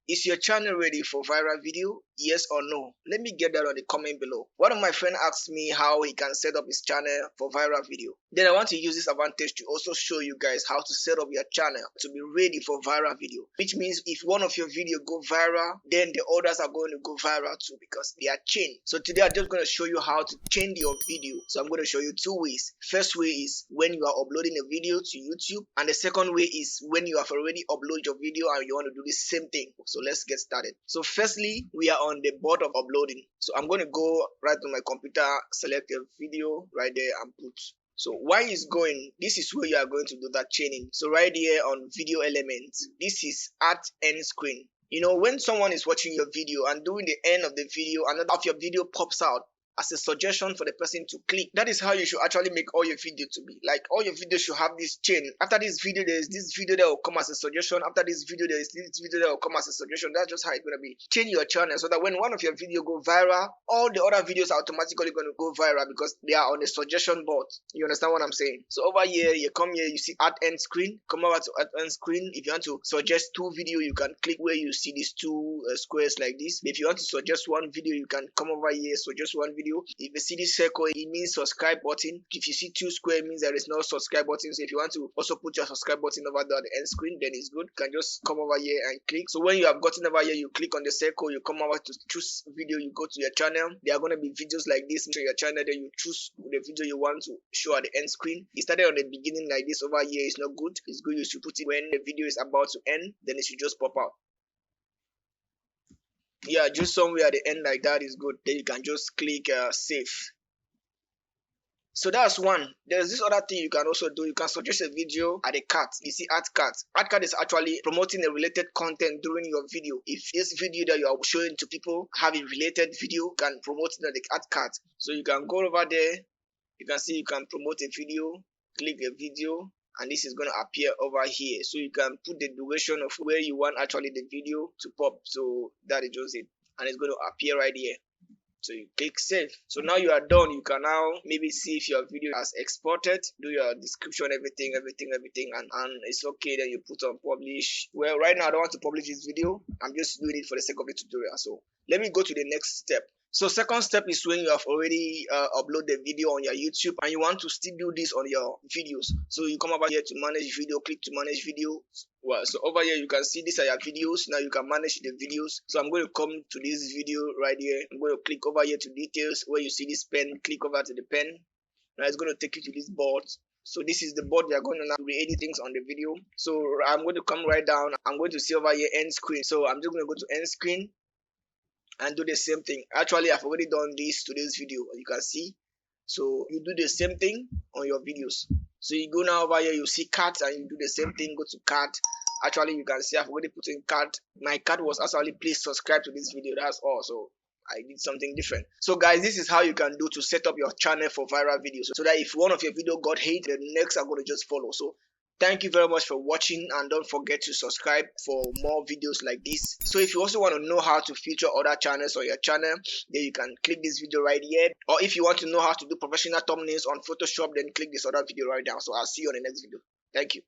Is your channel ready for viral video? Yes or no? Let me get that on the comment below. One of my friends asked me how he can set up his channel for viral video. Then I want to use this advantage to also show you guys how to set up your channel to be ready for viral video. Which means if one of your video go viral, then the others are going to go viral too because they are chained. So today I'm just going to show you how to chain your video. So I'm going to show you two ways. First way is when you are uploading a video to YouTube, and the second way is when you have already uploaded your video and you want to do the same thing. So let's get started. So firstly, we are on the board of uploading. So I'm going to go right to my computer, select a video right there and put. So while it's going, this is where you are going to do that chaining. So right here on video elements, this is at end screen. You know, when someone is watching your video and during the end of the video, another of your video pops out as a suggestion for the person to click. That is how you should actually make all your video to be. Like all your videos should have this chain. After this video, there is this video that will come as a suggestion. After this video, there is this video that will come as a suggestion. That's just how it's gonna be. Change your channel so that when one of your video go viral, all the other videos are automatically gonna go viral because they are on the suggestion board. You understand what I'm saying? So over here, you come here, you see at end screen. Come over to at end screen. If you want to suggest two videos, you can click where you see these two squares like this. If you want to suggest one video, you can come over here, suggest one video. If you see this circle, it means subscribe button. If you see two square, it means there is no subscribe button. So if you want to also put your subscribe button over there at the end screen, then it's good. You can just come over here and click. So when you have gotten over here, you click on the circle, you come over to choose video, you go to your channel. There are going to be videos like this to your channel, then you choose the video you want to show at the end screen. It started on the beginning like this over here, it's not good. It's good you should put it when the video is about to end, then it should just pop out. Yeah, just somewhere at the end like that is good. Then you can just click save. So that's one. There's this other thing you can also do. You can suggest a video at a cart. You see ad cart. Ad cart is actually promoting a related content during your video. If this video that you are showing to people have a related video, you can promote it at the ad cart. So you can go over there. You can see you can promote a video. Click a video. And this is going to appear over here. So you can put the duration of where you want actually the video to pop. So that is just it. And it's going to appear right here. So you click save. So now you are done. You can now maybe see if your video has exported, do your description, everything, and it's okay. Then you put on publish. Well, right now I don't want to publish this video. I'm just doing it for the sake of the tutorial. So let me go to the next step. So second step is when you have already uploaded the video on your YouTube and you want to still do this on your videos. So you come over here to manage video, click to manage video. Well, so over here you can see these are your videos. Now you can manage the videos. So I'm going to come to this video right here. I'm going to click over here to details where you see this pen. Click over to the pen. Now it's going to take you to this board. So this is the board we are going to now re-edit things on the video. So I'm going to come right down. I'm going to see over here end screen. So I'm just going to go to end screen and do the same thing. Actually, I've already done this to this video, you can see. So you do the same thing on your videos. So you go now over here, you see cart and you do the same thing, go to cart. Actually, you can see I've already put in cart. My cart was actually please subscribe to this video, that's all. So I did something different. So guys, this is how you can do to set up your channel for viral videos, so that if one of your video got hate, the next are going to just follow. So thank you very much for watching, and don't forget to subscribe for more videos like this. So if you also want to know how to feature other channels on your channel, then you can click this video right here. Or if you want to know how to do professional thumbnails on Photoshop, then click this other video right now. So I'll see you on the next video. Thank you.